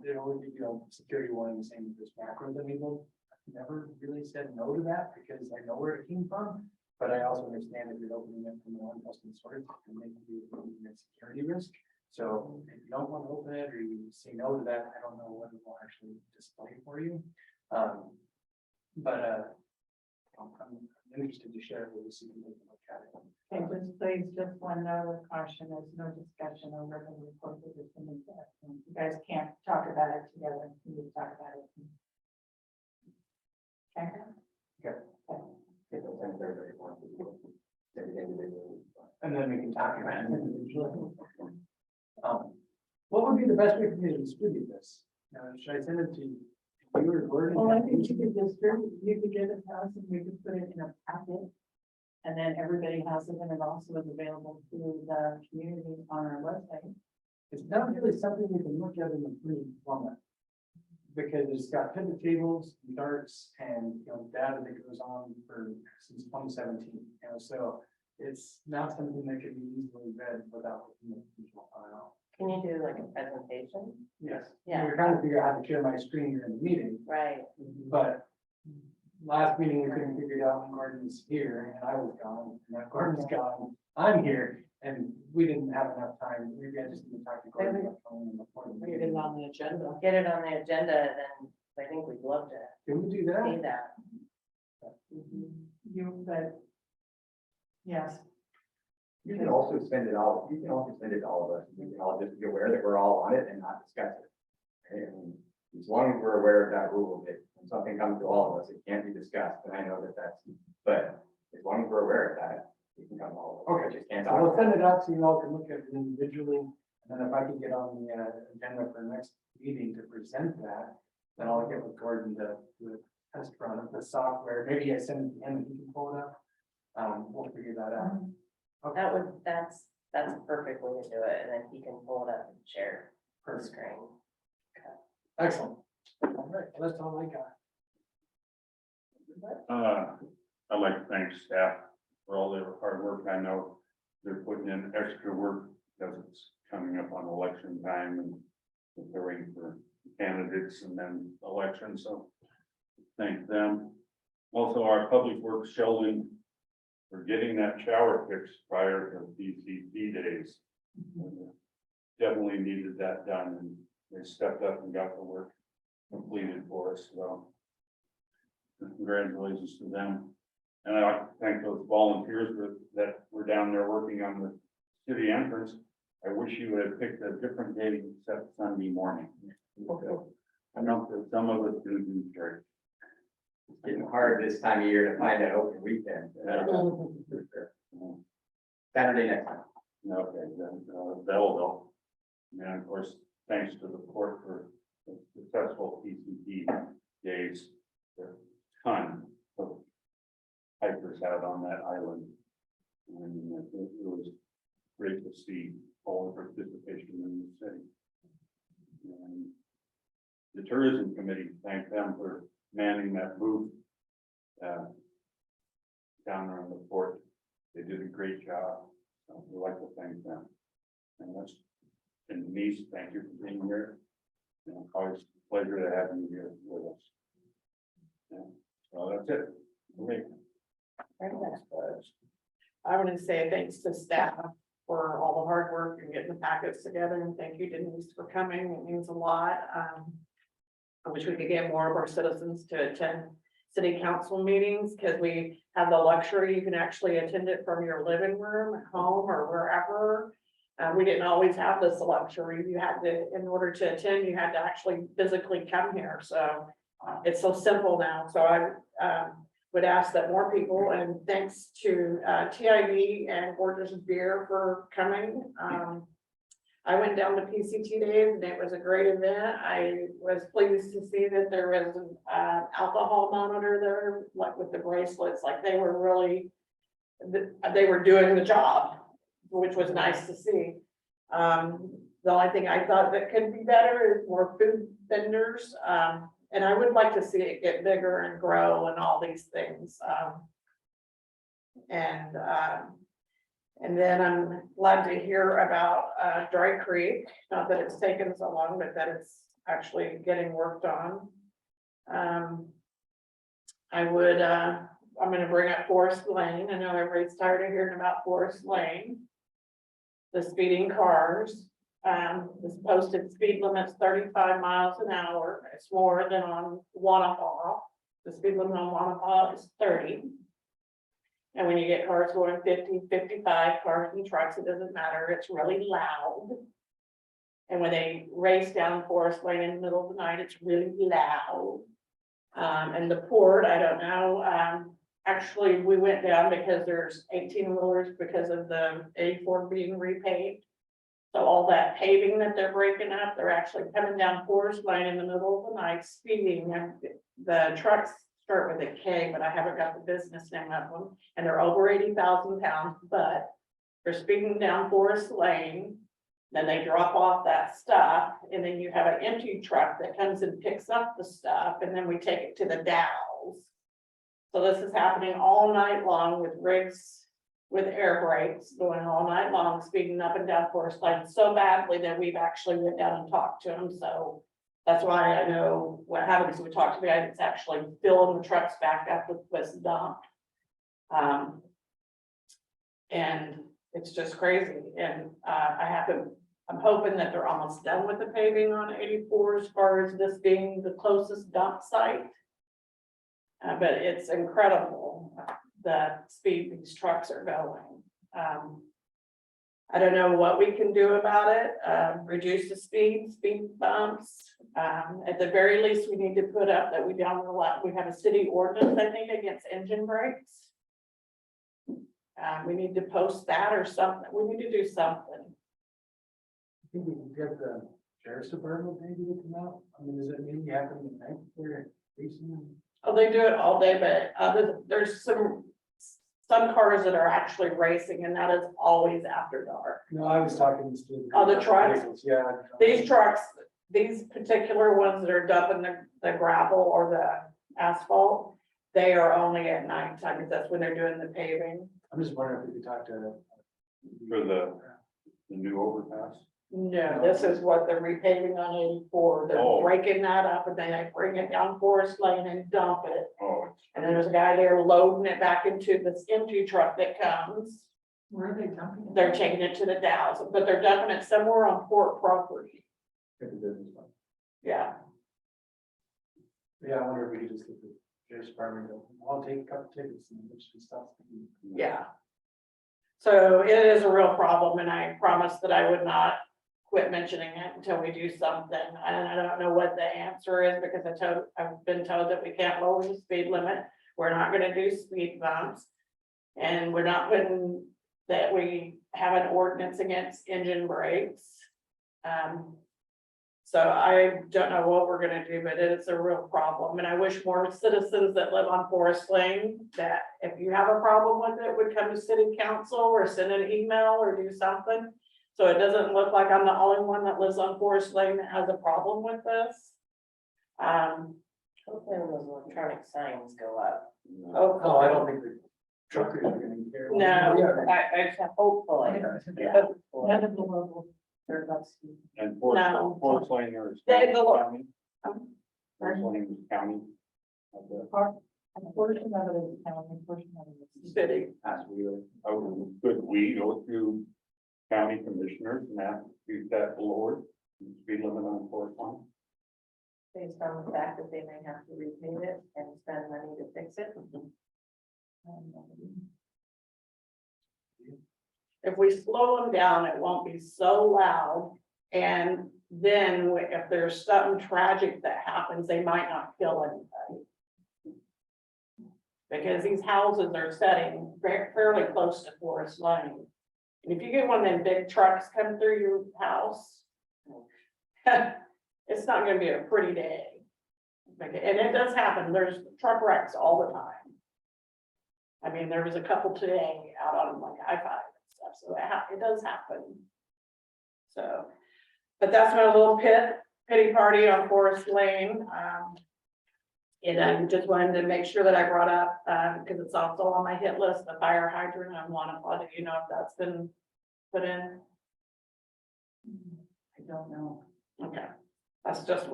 it will give you security warning saying that there's macros enabled. I've never really said no to that because I know where it came from, but I also understand if you're opening it from an untrusted source, it can make you a security risk. So if you don't want to open it or you say no to that, I don't know what it will actually display for you. I'm interested to share it with you so you can take a look at it. Okay, just please, just one note of caution, there's no discussion over the report that is in that. You guys can't talk about it together, you need to talk about it. Okay. And then we can talk about it individually. What would be the best way for me to distribute this? Should I send it to you or Gordon? Well, I think you could distribute, you could get it to us and we could put it in a packet. And then everybody has it, and it also is available to the community on our website. It's not really something we can look at in the free format, because it's got pivot tables, darts, and data that goes on for since 2017. So it's not something that can be easily read without looking at the visual file. Can you do like a presentation? Yes. Yeah. We're trying to figure out how to share my screen here in the meeting, Right. but last meeting we couldn't figure it out when Gordon's here and I was gone, and now Gordon's gone, I'm here, and we didn't have enough time. Maybe I just need to talk to Gordon. Get it on the agenda. Get it on the agenda, then I think we'd love to Can we do see that? that. But yes. You can also send it out, you can also send it to all of us, we can all just be aware that we're all on it and not discuss it. And as long as we're aware of that rule, that when something comes to all of us, it can't be discussed, and I know that that's, but as long as we're aware of that, we can come to all of us. Okay. Just can't So talk we'll about send it. it out so you all can look at it individually, and then if I can get on the agenda for the next meeting to present that, then I'll get with Gordon to do a test run of the software. Maybe I send it to him and he can pull it up. We'll figure that out. Okay. That's That's a perfect way to do it, and then he can pull it up and share the screen. Excellent. All right, well, that's all I got. I'd like to thank staff for all their hard work. I know they're putting in extra work because it's coming up on election time and preparing for candidates and then elections, so thank them. Also, our public works Sheldon for getting that shower fixed prior to DCT days. Definitely needed that done, and they stepped up and got the work completed for us, so congratulations to them. And I'd like to thank those volunteers that were down there working on the city entrance. I wish you would have picked a different day except Sunday morning. I know that some of us do church. It's getting hard this time of year to find an open weekend. Yeah. For sure. Saturday next time. Okay, then, that'll help. And of course, thanks to the court for the successful PCT days. There are a ton of hikers out on that island. And it was great to see all the participation in the city. And the tourism committee, thank them for manning that booth down there on the fort. They did a great job. So we'd like to thank them. And that's, and Denise, thank you for being here. And always a pleasure to have you here with us. Yeah, so that's it. For me. I want to say thanks to staff for all the hard work and getting the packets together, and thank you Denise for coming. It means a lot. I wish we could get more of our citizens to attend city council meetings, because we have the luxury, you can actually attend it from your living room at home or wherever. We didn't always have this luxury. You had to, in order to attend, you had to actually physically come here. So it's so simple now. So I would ask that more people, and thanks to TIV and Gorgeous Beer for coming. I went down to PCT days and it was a great event. I was pleased to see that there was an alcohol monitor there, like with the bracelets, like they were really, they were doing the job, which was nice to see. The only thing I thought that could be better is more food vendors. And I would like to see it get bigger and grow and all these things. And then I'm glad to hear about Dry Creek, not that it's taken so long, but that it's actually getting worked on. I'm gonna bring up Forest Lane. I know everybody's tired of hearing about Forest Lane. The speeding cars, this posted speed limit's 35 miles an hour. It's more than on Wanapa. The speed limit on Wanapa is 30. And when you get cars going 50, 55, cars and trucks, it doesn't matter, it's really loud. And when they race down Forest Lane in the middle of the night, it's really loud. And the port, I don't know, actually, we went down because there's 18-wheelers because of the 84 being repaved. So all that paving that they're breaking up, they're actually coming down Forest Lane in the middle of the night, speeding, and the trucks start with a K, but I haven't got the business name of them, and they're over 80,000 pounds, but they're speeding down Forest Lane. Then they drop off that stuff, and then you have an empty truck that comes and picks up the stuff, and then we take it to the Dalles. So this is happening all night long with rigs with air brakes going all night long, speeding up and down Forest Lane so badly that we've actually went down and talked to them. So that's why I know what happens. We talked to the guy that's actually filling the trucks back up with what's dumped. And it's just crazy. And I'm hoping that they're almost done with the paving on 84 as far as this being the closest dump site. But it's incredible the speed these trucks are going. I don't know what we can do about it, reduce the speed bumps. At the very least, we need to put up that we don't allow, we have a city ordinance, I think, against engine brakes. We need to post that or something. We need to do something. I think we can get the sheriff's department maybe to come out. I mean, does it mean you have them at night there racing? Oh, they do it all day, but there's some some cars that are actually racing, and that is always after dark. No, I was talking to. Oh, the trucks? Yeah. These trucks, these particular ones that are dumping the gravel or the asphalt, they are only at nighttime, because that's when they're doing the paving. I'm just wondering if we could talk to. For the new overpass. No, this is what they're repaving on 84. They're Oh. breaking that up and then they bring it down Forest Lane and dump it. Oh, And then there's a guy there loading it back into this empty truck that comes. Where are they dumping it? They're taking it to the Dalles, but they're dumping it somewhere on port property. Yeah, Yeah, I wonder if we could just get the sheriff's department, I'll take a couple tickets and which stuff. yeah. So it is a real problem, and I promised that I would not quit mentioning it until we do something. And I don't know what the answer is, because I've been told that we can't lower the speed limit. We're not gonna do speed bumps. And we're not putting, that we have an ordinance against engine brakes. So I don't know what we're gonna do, but it is a real problem, and I wish more citizens that live on Forest Lane, that if you have a problem with it, would come to city council or send an email or do something. So it doesn't look like I'm the only one that lives on Forest Lane that has a problem with this. Hopefully those electronic signs go up. Oh, I don't think the truckers are gonna care. No, I hopefully. Yeah. None of the local, they're not. and No. Forest Lane or is They- the lo- county? Forest Lane is county. Okay. A portion of it is county, a portion of it is. City. As we, could we go through county commissioners and ask if that lowered the speed limit on Forest Lane? Based on the fact that they may have to repave it and spend money to fix it. If we slow them down, it won't be so loud. And then if there's something tragic that happens, they might not kill anybody. Because these houses are setting fairly close to Forest Lane. And if you get one of them big trucks come through your house, it's not gonna be a pretty day. And it does happen, there's truck wrecks all the time. I mean, there was a couple today out on like I-5 and stuff, so it does happen. So, but that's my little pity party on Forest Lane. And I just wanted to make sure that I brought up, because it's also on my hit list, the fire hydrant. I want to let you know if that's been put in. I don't know. Okay, that's just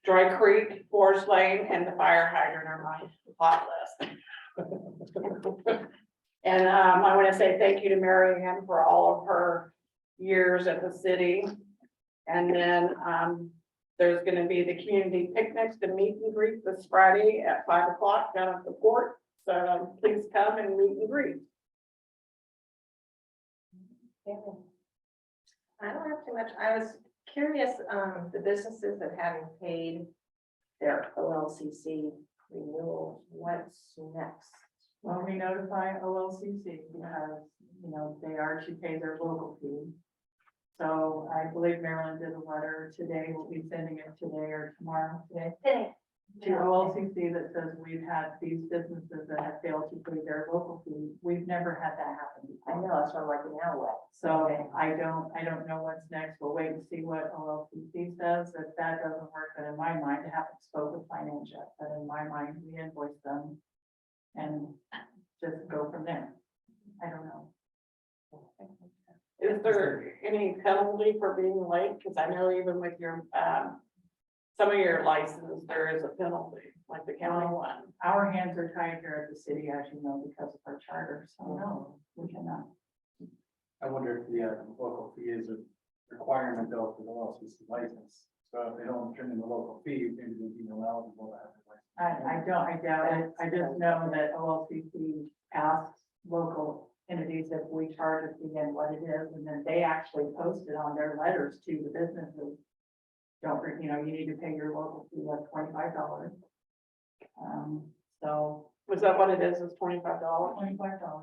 Dry Creek, Forest Lane, and the fire hydrant are my hot list. And I want to say thank you to Mary Ann for all of her years at the city. And then there's going to be the community picnics, the meet and greet this Friday at 5 o'clock down at the port. So please come and meet and greet. I don't have too much. I was curious, the businesses that haven't paid their OLCC renewal, what's next? Well, we notify OLCC because, you know, they are to pay their local fee. So I believe Marilyn did a letter today. We'll be sending it today or tomorrow today to OLCC that says we've had these businesses that have failed to pay their local fee. We've never had that happen I before. know, that's what I'm like, now what? So I don't know what's next. We'll wait and see what OLCC says. If that doesn't work, then in my mind, I haven't spoken with finance yet, but in my mind, we invoice them and just go from there. I don't know. Is there any penalty for being late? Because I know even with your, some of your licenses, there is a penalty, like the county one. Our hands are tied here at the city, as you know, because of our charter, so no, we cannot. I wonder if the local fee is a requirement though for the LCC license. So if they don't turn in the local fee, maybe they'd be ineligible to have their license. I doubt it. I just know that OLCC asks local entities if we charge a fee and what it is, and then they actually post it on their letters to the businesses. Don't, you know, you need to pay your local fee like $25. So Was that what it is $25? $25.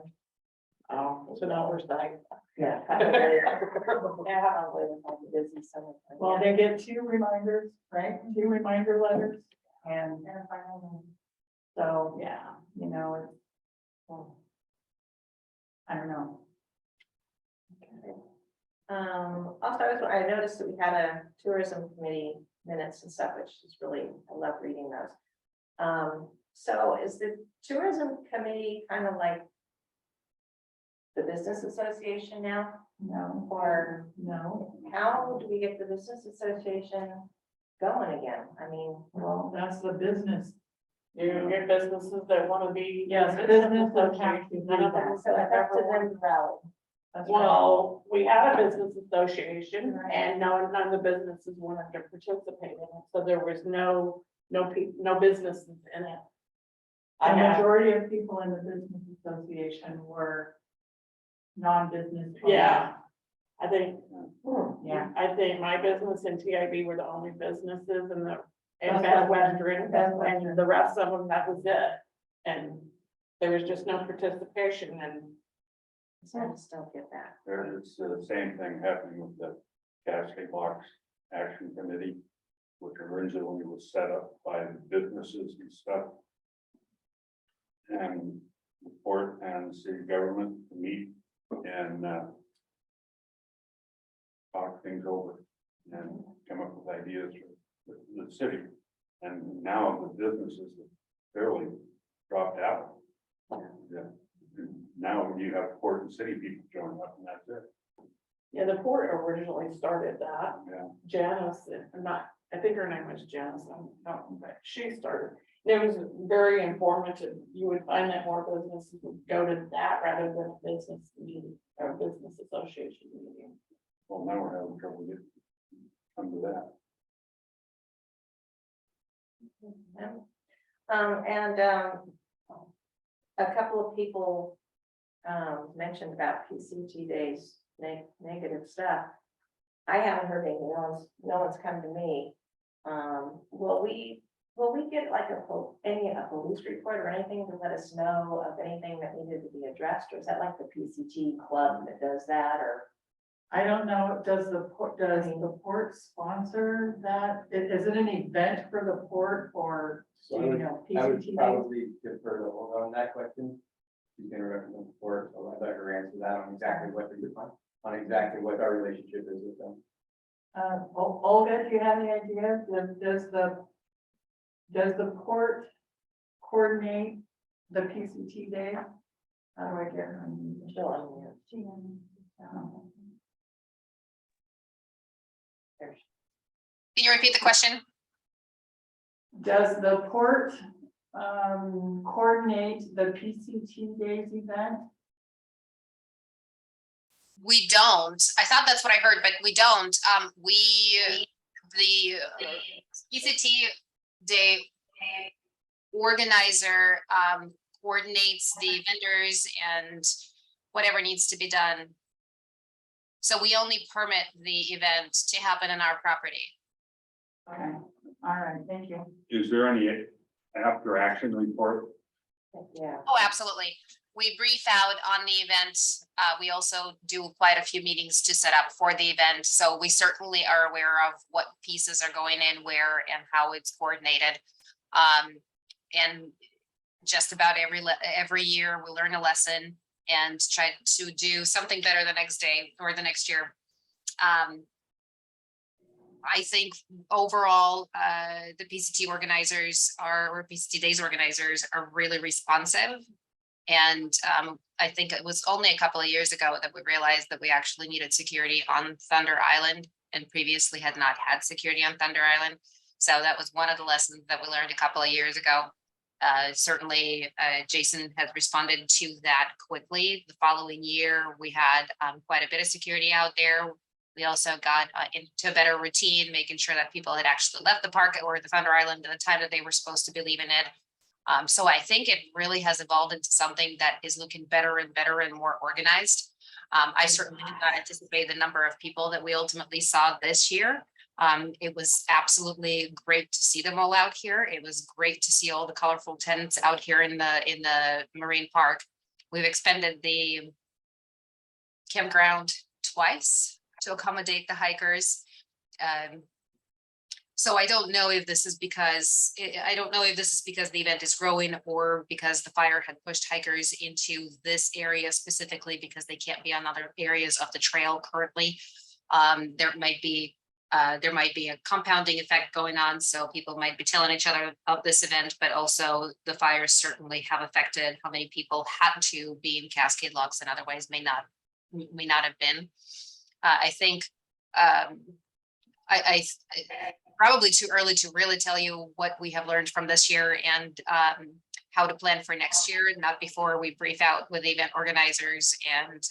Oh, it's an oversight. Yeah. Yeah, probably with all the business. Well, they get 2 reminders, right? 2 reminder letters and so, yeah, you know, it's. I don't know. Also, I noticed that we had a tourism committee minutes and stuff, which is really, I love reading those. So is the tourism committee kind of like the business association now, No, or no, how do we get the business association going again? I mean, well, that's the business. You get businesses that wanna be. Yes, business will have to do None of them that. so it's up to them to rally. That's right. Well, we had a business association Right. and none of the businesses wanted to participate in it, so there was no businesses in it. The I have, majority of people in the business association were non-business. owners. yeah, I think, Yeah. I think my business and TIB were the only businesses and Best Best Western. Western, and the rest of them, that was it. And there was just no participation and So I just don't get that. There's the same thing happening with the Cascade Locks Action Committee, which originally was set up by the businesses and stuff. And the port and city government to meet and talk things over and come up with ideas for the city. And now the businesses have fairly dropped out. Yeah. Now you have port and city people showing up and that's it. yeah, the port originally started that. Yeah. Janice, I think her name was Janice, but she started. It was very informative. You would find that more businesses would go to that rather than a business meeting or business association meeting. Well, now we're having trouble getting under that. A couple of people mentioned about PCT days, negative stuff. I haven't heard anything, no one's come to me. Will we get like a police report or anything to let us know of anything that needed to be addressed, or is that like the PCT club that does that, or? I don't know, does the port sponsor that? Is it an event for the port or, do you know, I would PCT days? probably defer to Olga on that question. She's gonna represent the port, so I'd like her answer that on exactly what they're doing, on exactly what our relationship is with them. Olga, do you have any idea? Does the port coordinate the PCT day? How do I get her? Still on here. Can you repeat the question? Does the port coordinate the PCT days event? We don't. I thought that's what I heard, but we don't. The PCT day organizer coordinates the vendors and whatever needs to be done. So we only permit the event to happen in our property. Okay, all right, thank you. Is there any after action report? Yeah. Oh, absolutely. We brief out on the event. We also do quite a few meetings to set up for the event. So we certainly are aware of what pieces are going in where and how it's coordinated. And just about every year we learn a lesson and try to do something better the next day or the next year. I think overall, the PCT organizers or PCT Days organizers are really responsive. And I think it was only a couple of years ago that we realized that we actually needed security on Thunder Island and previously had not had security on Thunder Island. So that was one of the lessons that we learned a couple of years ago. Certainly, Jason has responded to that quickly. The following year, we had quite a bit of security out there. We also got into a better routine, making sure that people had actually left the park or the Thunder Island at the time that they were supposed to be leaving it. So I think it really has evolved into something that is looking better and better and more organized. I certainly did not anticipate the number of people that we ultimately saw this year. It was absolutely great to see them all out here. It was great to see all the colorful tents out here in the marine park. We've expanded the campground twice to accommodate the hikers. So I don't know if this is because, I don't know if this is because the event is growing or because the fire had pushed hikers into this area specifically because they can't be on other areas of the trail currently. There might be a compounding effect going on, so people might be telling each other of this event, but also the fires certainly have affected how many people had to be in Cascade Locks and otherwise may not have been. I think I probably too early to really tell you what we have learned from this year and how to plan for next year, not before we brief out with the event organizers and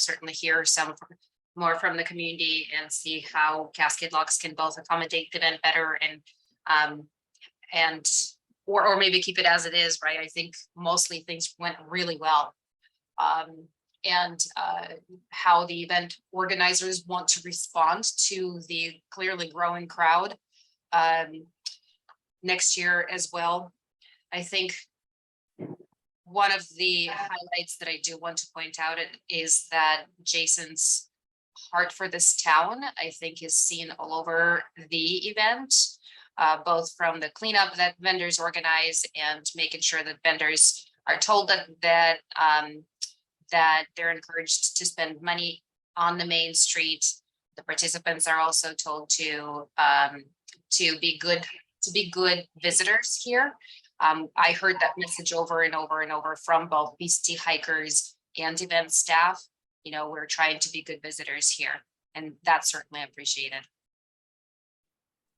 certainly hear some more from the community and see how Cascade Locks can both accommodate the event better or maybe keep it as it is, right? I think mostly things went really well. How the event organizers want to respond to the clearly growing crowd next year as well. I think one of the highlights that I do want to point out is that Jason's heart for this town, I think, is seen all over the event, both from the cleanup that vendors organize and making sure that vendors are told that they're encouraged to spend money on the main street. The participants are also told to be good visitors here. I heard that message over and over and over from both BCT hikers and event staff. We're trying to be good visitors here, and that's certainly appreciated.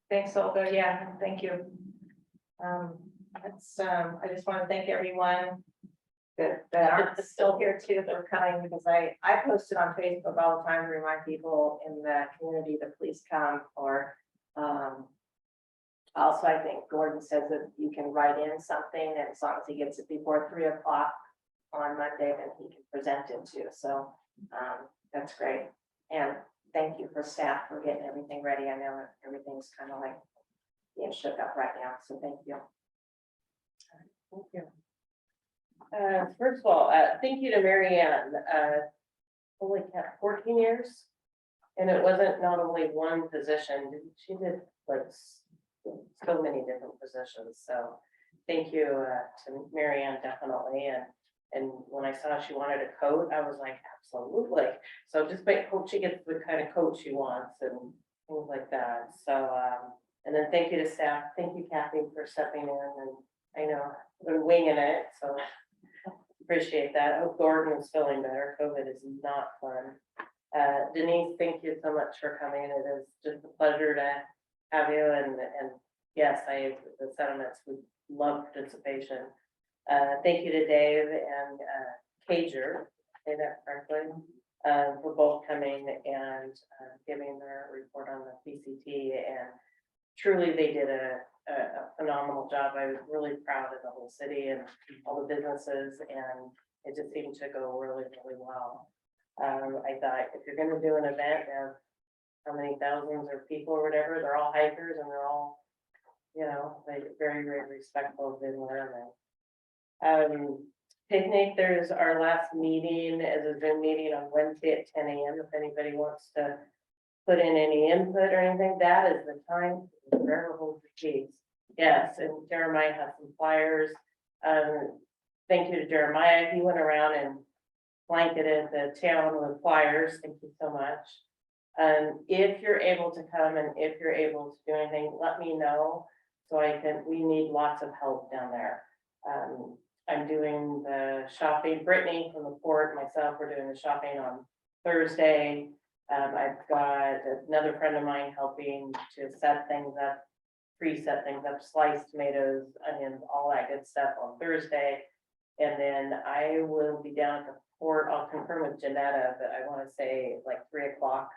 Thanks, Olga. Yeah, thank you. I just want to thank everyone that are still here too, that are coming, because I posted on Facebook all the time to remind people in the community to please come. Or also, I think Gordon says that you can write in something, and as long as he gets it before 3 o'clock on Monday, then he can present it too. So that's great. And thank you for staff for getting everything ready. I know that everything's kind of like being shook up right now, so thank you. Thank you. First of all, thank you to Mary Ann. Holy cow, 14 years, and it wasn't not only one position. She did like so many different positions. So thank you to Mary Ann, definitely. And when I saw she wanted a coat, I was like, absolutely. So just hope she gets the kind of coat she wants and things like that. So and then thank you to staff. Thank you, Kathy, for stepping in. And I know we're winging it, so appreciate that. I hope Gordon is feeling better. COVID is not fun. Denise, thank you so much for coming. It is just a pleasure to have you. And yes, the sentiments, we love participation. Thank you to Dave and Cager, say that correctly, for both coming and giving their report on the PCT. And truly, they did a phenomenal job. I was really proud of the whole city and all the businesses, and it just seemed to go really, really well. I thought if you're going to do an event of how many thousands of people or whatever, they're all hikers and they're all, very, very respectful of the environment. Picnic, there's our last meeting as a Zoom meeting on Wednesday at 10 a.m. If anybody wants to put in any input or anything, that is the time. Forever hold your peace. Yes, and Jeremiah has some flyers. Thank you to Jeremiah. He went around and blanketed the town with flyers. Thank you so much. If you're able to come and if you're able to do anything, let me know so we need lots of help down there. I'm doing the shopping. Brittany from the port, myself, we're doing the shopping on Thursday. I've got another friend of mine helping to set things up, pre-set things up, sliced tomatoes, onions, all that good stuff on Thursday. And then I will be down at the port. I'll confirm with Janetta, but I want to say like 3 o'clock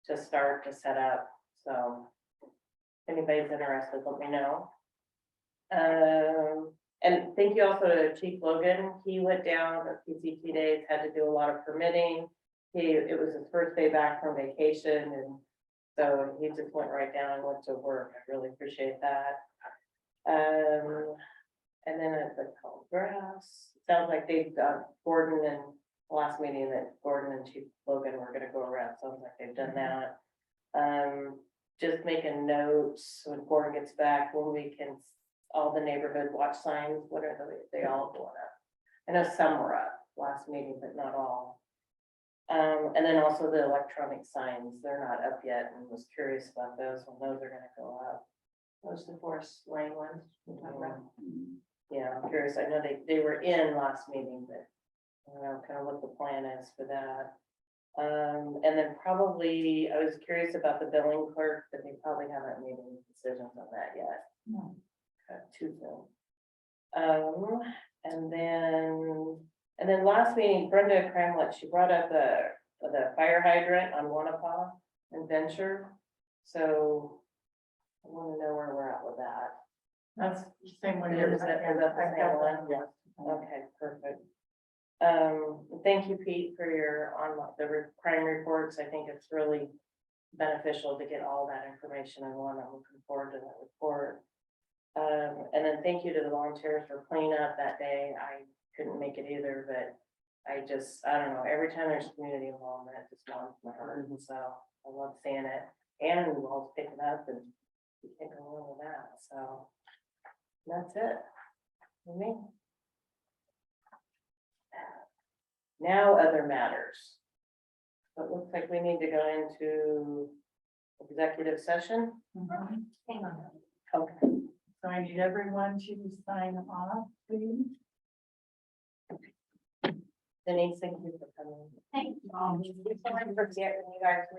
to start to set up. So if anybody's interested, let me know. And thank you also to Chief Logan. He went down at PCT days, had to do a lot of permitting. It was his first day back from vacation, and so he just went right down and went to work. I really appreciate that. And then at the tall grass, sounds like they've got Gordon, and the last meeting that Gordon and Chief Logan were going to go around. Sounds like they've done that. just make a note when Gordon gets back, when we can, all the neighborhood watch signs, what are they all going up? I know some were up last meeting, but not all. And then also the electronic signs, they're not up yet, and was curious about those, when those are gonna go up. Those the Forest Lane ones. we talked about. Yeah, I'm curious, I know they were in last meeting, but I don't know kind of what the plan is for that. And then probably, I was curious about the billing clerk, but they probably haven't made any decisions on that yet. No. Too soon. And then last meeting, Brenda Cramlett, she brought up the fire hydrant on Wanapa and Venture. So I want to know where we're at with that. That's the same one. Is that the same one? Yeah. Okay, perfect. Thank you, Pete, for your crime reports. I think it's really beneficial to get all that information in one. I'm looking forward to that report. And then thank you to the volunteers for cleaning up that day. I couldn't make it either, but I don't know, every time there's community involvement, it just warms my heart. And so I love seeing it. And we all pick it up and we take along with that. So that's it for me. Now, other matters. So it looks like we need to go into executive session. Mhm. Hang on. Okay. So I need everyone to sign off, please. Denise, thank you for coming. Thank you. Before I forget, when you guys leave.